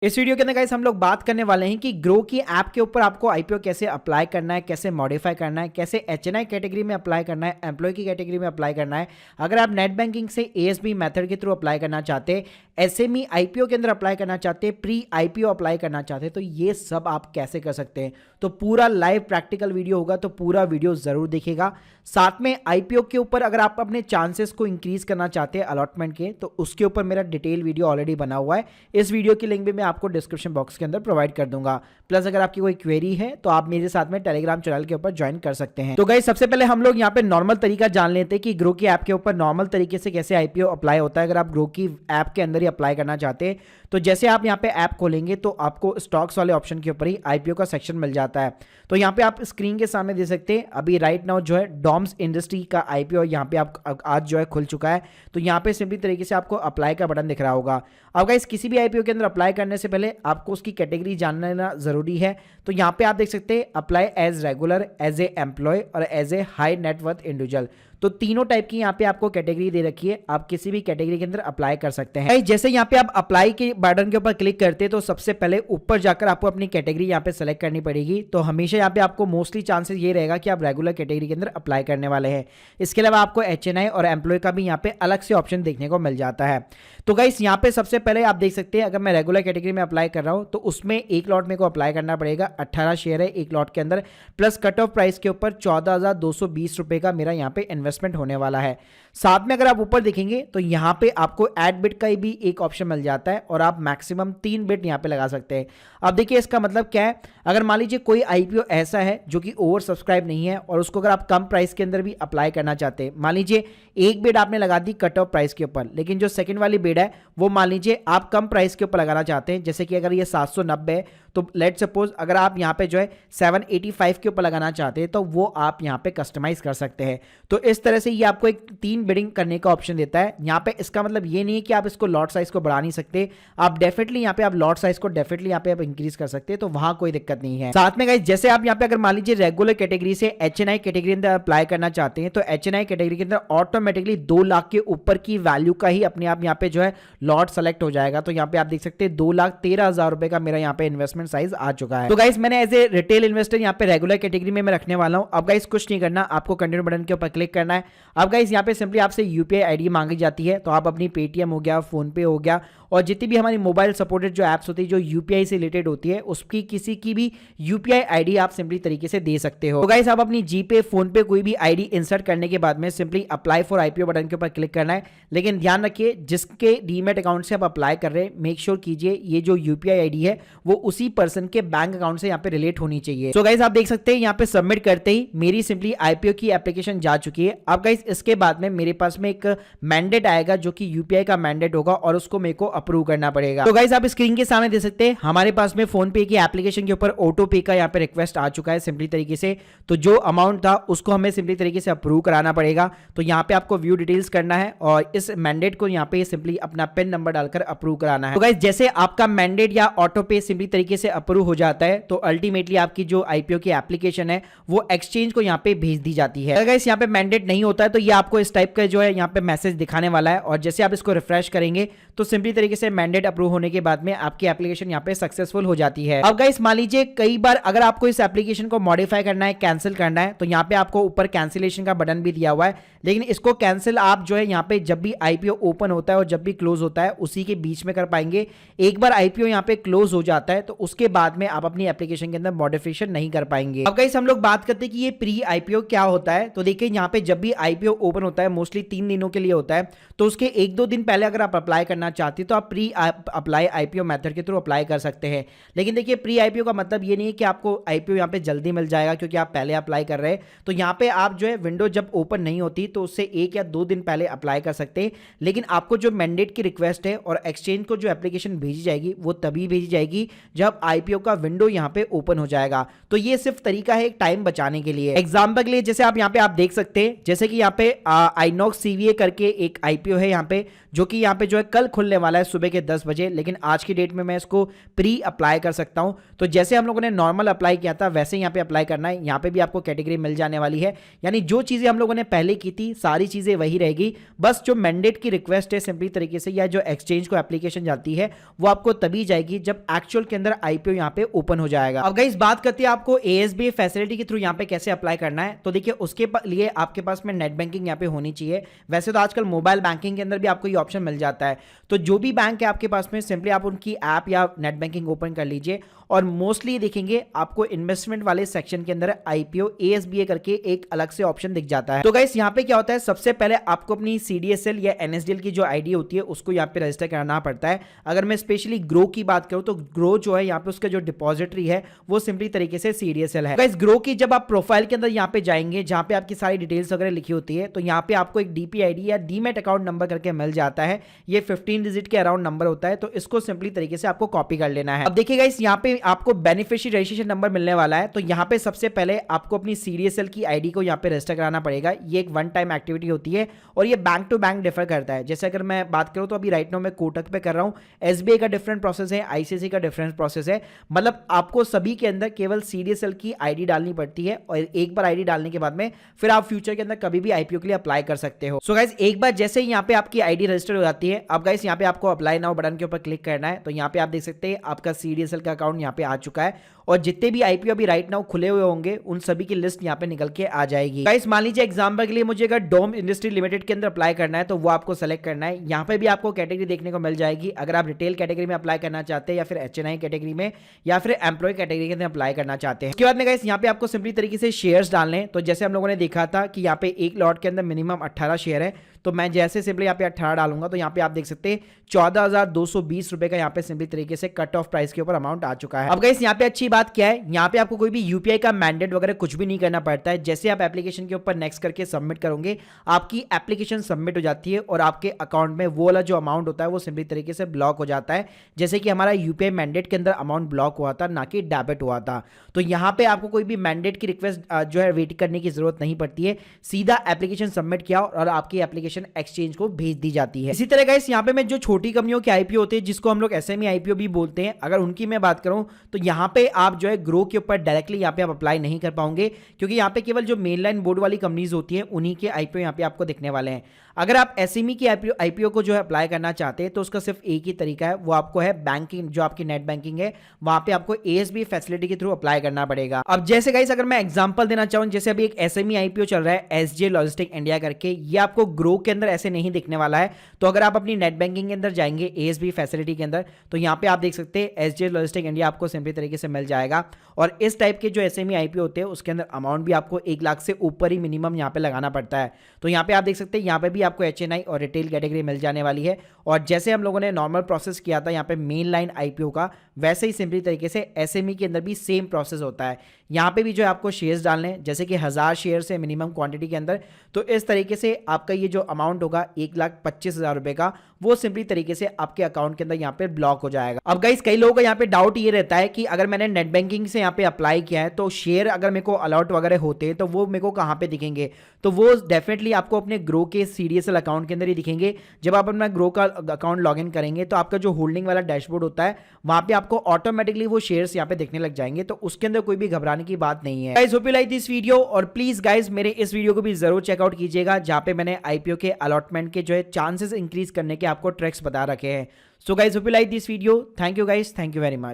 इस वीडियो के अंदर गाइस हम लोग बात करने वाले हैं कि ग्रो की ऐप के ऊपर आपको आईपीओ कैसे अप्लाई करना है, कैसे मॉडिफाई करना है, कैसे एचएनआई कैटेगरी में अप्लाई करना है, एम्प्लॉय की कैटेगरी में अप्लाई करना है। अगर आप नेट बैंकिंग से एएसबी मेथड के थ्रू अप्लाई करना चाहते हैं, एसएमई आईपीओ के अंदर अप्लाई करना चाहते हैं, प्री आईपीओ अप्लाई करना चाहते हैं, तो ये सब आप कैसे कर सकते हैं। तो पूरा लाइव प्रैक्टिकल वीडियो होगा, तो पूरा वीडियो जरूर देखिएगा। साथ में आईपीओ के ऊपर अगर आप अपने चांसेस को इंक्रीज करना चाहते हैं अलॉटमेंट के, तो उसके ऊपर मेरा डिटेल वीडियो ऑलरेडी बना हुआ है। इस वीडियो की लिंक भी मैं आपको डिस्क्रिप्शन बॉक्स के अंदर प्रोवाइड कर दूंगा। प्लस अगर आपकी कोई क्वेरी है तो आप मेरे साथ में टेलीग्राम चैनल के ऊपर ज्वाइन कर सकते हैं। तो गाइस सबसे पहले हम लोग यहाँ पे नॉर्मल तरीका जान लेते हैं कि ग्रो की ऐप के ऊपर नॉर्मल तरीके से कैसे आईपीओ अप्लाई होता है। अगर आप ग्रो की ऐप के अंदर ही अप्लाई करना चाहते हैं, तो जैसे आप यहाँ पे ऐप खोलेंगे तो आपको स्टॉक्स वाले ऑप्शन के ऊपर ही आईपीओ का सेक्शन मिल जाता है। तो यहाँ पे आप स्क्रीन के सामने देख सकते हैं अभी राइट नाउ जो है डॉम्स इंडस्ट्री का आईपीओ यहाँ पे आप आज जो है खुल चुका है। तो यहाँ पे सिंपली तरीके से आपको अप्लाई का बटन दिख रहा होगा। अब गाइस किसी भी आईपीओ के अंदर अप्लाई करने से पहले आपको उसकी कैटेगरी जानना जरूरी है। तो यहाँ पे आप देख सकते हैं apply as regular, as a employee और as a high net worth individual. तो तीनों टाइप की यहाँ पे आपको कैटेगरी दे रखी है, आप किसी भी कैटेगरी के अंदर अप्लाई कर सकते हैं। जैसे यहाँ पे आप अप्लाई के बटन के ऊपर क्लिक करते हैं तो सबसे पहले ऊपर जाकर आपको अपनी कैटेगरी यहाँ पे सेलेक्ट करनी पड़ेगी। तो हमेशा यहाँ पे आपको मोस्टली चांसेस ये रहेगा कि आप रेगुलर कैटेगरी के अंदर अप्लाई करने वाले हैं। इसके अलावा आपको एचएनआई और एम्प्लॉय का भी यहाँ पे अलग से ऑप्शन देखने को मिल जाता है। तो गाइस यहाँ पे सबसे पहले आप देख सकते हैं अगर मैं रेगुलर कैटेगरी में अप्लाई कर रहा हूँ तो उसमें एक लॉट मेरे को अप्लाई करना पड़ेगा। 18 शेयर है एक लॉट के अंदर, प्लस कट ऑफ प्राइस के ऊपर 14,220 रुपए का मेरा यहाँ पे इन्वेस्टमेंट होने वाला है। साथ में अगर आप ऊपर देखेंगे तो यहाँ पे आपको ऐड बिट का भी एक ऑप्शन मिल जाता है और आप मैक्सिमम 3 बिट यहाँ पे लगा सकते हैं। अब देखिए इसका मतलब क्या है, अगर मान लीजिए कोई आईपीओ ऐसा है जो कि ओवर सब्सक्राइब नहीं है और उसको अगर आप कम प्राइस के अंदर भी अप्लाई करना चाहते हैं, मान लीजिए एक बिड आपने लगा दी कट ऑफ प्राइस के ऊपर, लेकिन जो सेकंड वाली बिड है वो मान लीजिए आप कम प्राइस के ऊपर लगाना चाहते हैं, जैसे कि अगर ये 790 है तो लेट सपोज अगर आप यहाँ पे जो है 785 के ऊपर लगाना चाहते हैं तो वो आप यहाँ पे कस्टमाइज कर सकते हैं। तो इस तरह से ये आपको एक 3 बिडिंग करने का ऑप्शन देता है यहाँ पे। इसका मतलब ये नहीं है कि आप इसको लॉट साइज को बढ़ा नहीं सकते, आप डेफिनेटली यहाँ पे आप लॉट साइज को डेफिनेटली यहाँ पे आप इंक्रीज कर सकते हैं, तो वहां कोई दिक्कत नहीं है। साथ में गाइस जैसे आप यहाँ पे अगर मान लीजिए रेगुलर कैटेगरी से एचएनआई कैटेगरी अंदर अप्लाई करना चाहते हैं तो एचएनआई कैटेगरी के अंदर ऑटोमेटिकली 2 लाख के ऊपर की वैल्यू का ही अपने आप यहाँ पे जो है लॉट सेलेक्ट हो जाएगा। तो यहाँ पे आप देख सकते हैं 2,13,000 रुपए का मेरा यहाँ पे इन्वेस्टमेंट साइज आ चुका है। तो गाइस मैंने एज ए रिटेल इन्वेस्टर यहाँ पे रेगुलर कैटेगरी में मैं रखने वाला हूँ। अब गाइस कुछ नहीं करना, आपको कंटिन्यू बटन के ऊपर क्लिक करना है। अब गाइस यहाँ पे सिंपली आपसे यूपीआई आईडी मांगी जाती है, तो आप अपनी पेटीएम हो गया, फोन पे हो गया और जितनी भी हमारी मोबाइल सपोर्टेड जो एप्स होती है जो यूपीआई से रिलेटेड होती है उसकी किसी की भी यूपीआई आईडी आप सिंपली तरीके से दे सकते हो। तो गाइस आप अपनी जीपे, फोन पे कोई भी आईडी इंसर्ट करने के बाद में simply apply for IPO button के ऊपर क्लिक करना है। लेकिन ध्यान रखिए जिसके डीमैट अकाउंट से आप अप्लाई कर रहे हैं मेक श्योर कीजिए ये जो यूपीआई आईडी है वो उसी पर्सन के बैंक अकाउंट से यहाँ पे रिलेट होनी चाहिए। तो गाइस आप देख सकते हैं यहाँ पे सबमिट करते ही मेरी सिंपली आईपीओ की एप्लीकेशन जा चुकी है। अब गाइस इसके बाद में मेरे पास में एक मैंडेट आएगा जो कि यूपीआई का मैंडेट होगा और उसको मेरे को अप्रूव करना पड़ेगा। तो गाइस आप स्क्रीन के सामने देख सकते हैं हमारे पास में फोन पे की एप्लीकेशन के ऊपर ऑटो पे का यहाँ पे रिक्वेस्ट आ चुका है सिंपली तरीके से। तो जो अमाउंट था उसको हमें सिंपली तरीके से अप्रूव कराना पड़ेगा। तो यहाँ पे आपको व्यू डिटेल्स करना है और इस मैंडेट को यहाँ पे सिंपली अपना पिन नंबर डालकर अप्रूव कराना है। तो गाइस जैसे आपका मैंडेट या ऑटो पे सिंपली तरीके से अप्रूव हो जाता है तो अल्टीमेटली आपकी जो आईपीओ की एप्लीकेशन है वो एक्सचेंज को यहाँ पे भेज दी जाती है। अगर गाइस यहाँ पे मैंडेट नहीं होता है तो ये आपको इस टाइप का जो है यहाँ पे मैसेज दिखाने वाला है और जैसे आप इसको रिफ्रेश करेंगे तो सिंपली तरीके से मैंडेट अप्रूव होने के बाद में आपकी एप्लीकेशन यहाँ पे सक्सेसफुल हो जाती है। अब गाइस मान लीजिए कई बार अगर आपको इस एप्लीकेशन को मॉडिफाई करना है, कैंसिल करना है, तो यहाँ पे आपको ऊपर कैंसिलेशन का बटन भी दिया हुआ है। लेकिन इसको कैंसिल आप जो है यहाँ पे जब भी आईपीओ ओपन होता है और जब भी क्लोज होता है उसी के बीच में कर पाएंगे। एक बार आईपीओ यहाँ पे क्लोज हो जाता है तो उसके बाद में आप अपनी एप्लीकेशन के अंदर मॉडिफिकेशन नहीं कर पाएंगे। अब गाइस हम लोग बात करते हैं कि ये प्री आईपीओ क्या होता है। तो देखिए यहाँ पे जब भी आईपीओ ओपन होता है मोस्टली 3 दिनों के लिए होता है, तो उसके 1-2 दिन पहले अगर आप अप्लाई करना चाहते हैं तो आप प्री अप्लाई आईपीओ मेथड के थ्रू अप्लाई कर सकते हैं। लेकिन देखिए प्री आईपीओ का मतलब ये नहीं है कि आपको आईपीओ यहाँ पे जल्दी मिल जाएगा क्योंकि आप पहले अप्लाई कर रहे हैं। तो यहाँ पे आप जो है विंडो जब ओपन नहीं होती तो उससे 1 या 2 दिन पहले अप्लाई कर सकते हैं। लेकिन आपको जो मैंडेट की रिक्वेस्ट है और एक्सचेंज को जो एप्लीकेशन भेजी जाएगी वो तभी भेजी जाएगी जब आईपीओ का विंडो यहाँ पे ओपन हो जाएगा। तो ये सिर्फ तरीका है एक टाइम बचाने के लिए। एग्जाम्पल के लिए जैसे आप यहाँ पे आप देख सकते हैं जैसे कि यहाँ पे आईनॉक्स सीवीए करके एक आईपीओ है यहाँ पे जो कि यहाँ पे जो है कल खुलने वाला है है सुबह के 10 बजे, लेकिन आज की डेट में मैं इसको प्री अप्लाई कर सकता हूं। तो जैसे हम लोगों ने नॉर्मल अप्लाई किया था वैसे यहाँ पे अप्लाई करना है। यहाँ पे भी आपको कैटेगरी मिल जाने वाली है, यानी जो चीज़ें हम लोगों ने पहले की थी सारी चीज़ें वही रहेगी। बस जो मैंडेट की रिक्वेस्ट है सिंपली तरीके से, या जो एक्सचेंज को एप्लीकेशन जाती है वो आपको तभी जाएगी जब एक्चुअल के अंदर आईपीओ यहाँ पे ओपन हो जाएगा। अब गाइस बात करते हैं आपको एएसबी फैसिलिटी के थ्रू यहाँ पे कैसे अप्लाई करना है। तो देखिए उसके लिए आपके पास में नेट बैंकिंग यहाँ पे होनी चाहिए। वैसे तो आजकल मोबाइल बैंकिंग के अंदर भी आपको ये ऑप्शन मिल जाता है। तो जो भी बैंक है आपके पास में सिंपली आप उनकी ऐप या नेट बैंकिंग ओपन कर लीजिए और मोस्टली देखेंगे आपको इन्वेस्टमेंट वाले सेक्शन के अंदर आईपीओ एएसबीए करके एक अलग से ऑप्शन दिख जाता है। तो गाइस यहाँ पे क्या होता है, सबसे पहले आपको अपनी सीडीएसएल या एनएसडीएल की जो आईडी होती है उसको यहाँ पे रजिस्टर कराना पड़ता है। अगर मैं स्पेशली ग्रो की बात करूँ तो ग्रो जो है यहाँ पे उसका जो डिपॉजिटरी है वो सिंपली तरीके से सीडीएसएल है। गाइस ग्रो की जब आप प्रोफाइल के अंदर यहाँ पे जाएंगे जहाँ पे आपकी सारी डिटेल्स वगैरह लिखी होती है, तो यहाँ पे आपको एक डीपी आईडी या डीमेट अकाउंट नंबर करके मिल जाता है। ये 15 डिजिट के अराउंड नंबर होता है, तो इसको सिंपली तरीके से आपको कॉपी कर लेना है। अब देखिए गाइस यहाँ पे आपको बेनिफिशियरी रजिस्ट्रेशन नंबर मिलने वाला है। तो यहाँ पे सबसे पहले आपको अपनी सीडीएसएल की आईडी को यहाँ पे रजिस्टर कराना पड़ेगा। ये एक वन टाइम एक्टिविटी होती है और ये बैंक टू बैंक डिफर करता है। जैसे अगर मैं बात करूँ तो अभी राइट नाउ मैं कोटक पे कर रहा हूँ, एसबीआई का डिफरेंट प्रोसेस है, आईसीआईसीआई का डिफरेंट प्रोसेस है। मतलब आपको सभी के अंदर केवल सीडीएसएल की आईडी डालनी पड़ती है और एक बार आईडी डालने के बाद में फिर आप फ्यूचर के अंदर कभी भी आईपीओ के लिए अप्लाई कर सकते हो। सो गाइस एक बार जैसे ही यहाँ पे आपकी आईडी रजिस्टर हो जाती है, अब गाइस यहाँ पे आपको अप्लाई नाउ बटन के ऊपर क्लिक करना है। तो यहाँ पे आप देख सकते हैं आपका सीडीएसएल का अकाउंट यहाँ पे आ चुका है और जितने भी आईपीओ अभी राइट नाउ खुले हुए होंगे उन सभी की लिस्ट यहाँ पे निकल के आ जाएगी। गाइस मान लीजिए एग्जांपल के लिए मुझे अगर डोम इंडस्ट्री लिमिटेड के अंदर अप्लाई करना है तो वो आपको सेलेक्ट करना है। यहाँ पे भी आपको कैटेगरी देखने को मिल जाएगी, अगर आप रिटेल कैटेगरी में अप्लाई करना चाहते हैं या फिर एचएनआई कैटेगरी में या फिर एम्प्लॉय कैटेगरी के अंदर अप्लाई करना चाहते हैं। उसके बाद में गाइस यहाँ पे आपको सिंपली तरीके से शेयर्स डालने हैं। तो जैसे हम लोगों ने देखा था कि यहाँ पे एक लॉट के अंदर मिनिमम 18 शेयर है, तो मैं जैसे सिंपली यहाँ पे 18 डालूंगा तो यहाँ पे आप देख सकते हैं 14,220 रुपए का यहाँ पे सिंपली तरीके से कट ऑफ प्राइस के ऊपर अमाउंट आ चुका है। अब गाइस यहाँ पे अच्छी बात क्या है, यहाँ पे आपको कोई भी यूपीआई का मैंडेट वगैरह कुछ भी नहीं करना पड़ता है। जैसे आप एप्लीकेशन के ऊपर नेक्स्ट करके सबमिट करोगे आपकी एप्लीकेशन सबमिट हो जाती है और आपके अकाउंट में वो वाला जो अमाउंट होता है वो सिंपली तरीके से ब्लॉक हो जाता है। जैसे कि हमारा यूपीआई मैंडेट के अंदर अमाउंट ब्लॉक हुआ था, ना कि डेबिट हुआ था। तो यहाँ पे आपको कोई भी मैंडेट की रिक्वेस्ट जो है वेट करने की जरूरत नहीं पड़ती है, सीधा एप्लीकेशन सबमिट किया और आपकी एप्लीकेशन एक्सचेंज को भेज दी जाती है। इसी तरह गाइस यहाँ पे मैं जो छोटी कंपनियों के आईपीओ होते हैं जिसको हम लोग एसएमई आईपीओ भी बोलते हैं, अगर उनकी मैं बात करूं तो यहाँ पे आप जो है ग्रो के ऊपर डायरेक्टली यहाँ पे आप अप्लाई नहीं कर पाओगे, क्योंकि यहाँ पे केवल जो मेन लाइन बोर्ड वाली कंपनीज होती हैं उन्हीं के आईपीओ यहाँ पे आपको दिखने वाले हैं। अगर आप एसएमई की आईपीओ को जो है अप्लाई करना चाहते हैं तो उसका सिर्फ एक ही तरीका है, वो आपको है बैंकिंग, जो आपकी नेट बैंकिंग है वहां पे आपको एएसबी फैसिलिटी के थ्रू अप्लाई करना पड़ेगा। अब जैसे गाइस अगर मैं एग्जांपल देना चाहूं, जैसे अभी एक एसएमई आईपीओ चल रहा है एसजे लॉजिस्टिक इंडिया करके, ये आपको ग्रो के अंदर ऐसे नहीं दिखने वाला है। तो अगर आप अपनी नेट बैंकिंग के अंदर जाएंगे एएसबी फैसिलिटी के अंदर तो यहाँ पे आप देख सकते हैं एसजे लॉजिस्टिक इंडिया आपको सिंपली तरीके से मिल जाएगा। और इस टाइप के जो एसएमई आईपीओ होते हैं उसके अंदर अमाउंट भी आपको 1 लाख से ऊपर ही मिनिमम यहाँ पे लगाना पड़ता है। तो यहाँ पे आप देख सकते हैं यहाँ पे भी आपको एचएनआई और रिटेल कैटेगरी मिल जाने वाली है। और जैसे हम लोगों ने नॉर्मल प्रोसेस किया था यहाँ पे मेन लाइन आईपीओ का, वैसे ही सिंपली तरीके से एसएमई के अंदर भी सेम प्रोसेस होता है। यहाँ पे भी जो है आपको शेयर्स डालने हैं, जैसे कि 1000 शेयर से मिनिमम क्वांटिटी के अंदर। तो इस तरीके से आपका ये जो अमाउंट होगा 1,25,000 रुपए का, वो सिंपली तरीके से आपके अकाउंट के अंदर यहाँ पे ब्लॉक हो जाएगा। अब गाइस कई लोगों का यहाँ पे डाउट ये रहता है कि अगर मैंने नेट बैंकिंग से यहाँ पे अप्लाई किया है तो शेयर अगर मेरे को अलॉट वगैरह होते हैं तो वो मेरे को कहाँ पे दिखेंगे। तो वो डेफिनेटली आपको अपने ग्रो के सीडीएसएल अकाउंट के अंदर ही दिखेंगे। जब आप अपना ग्रो का अकाउंट लॉगिन करेंगे तो आपका जो होल्डिंग वाला डैशबोर्ड होता है वहां पे आपको ऑटोमेटिकली वो शेयर्स यहाँ पे दिखने लग जाएंगे। तो उसके अंदर कोई भी घबराने की बात नहीं है। Guys hope you like this video, और प्लीज गाइस मेरे इस वीडियो को भी जरूर चेकआउट कीजिएगा जहां पे मैंने आईपीओ के अलॉटमेंट के जो है चांसेस इंक्रीज करने के आपको ट्रिक्स बता रखे हैं। So guys hope you like this video, thank you guys, thank you very much.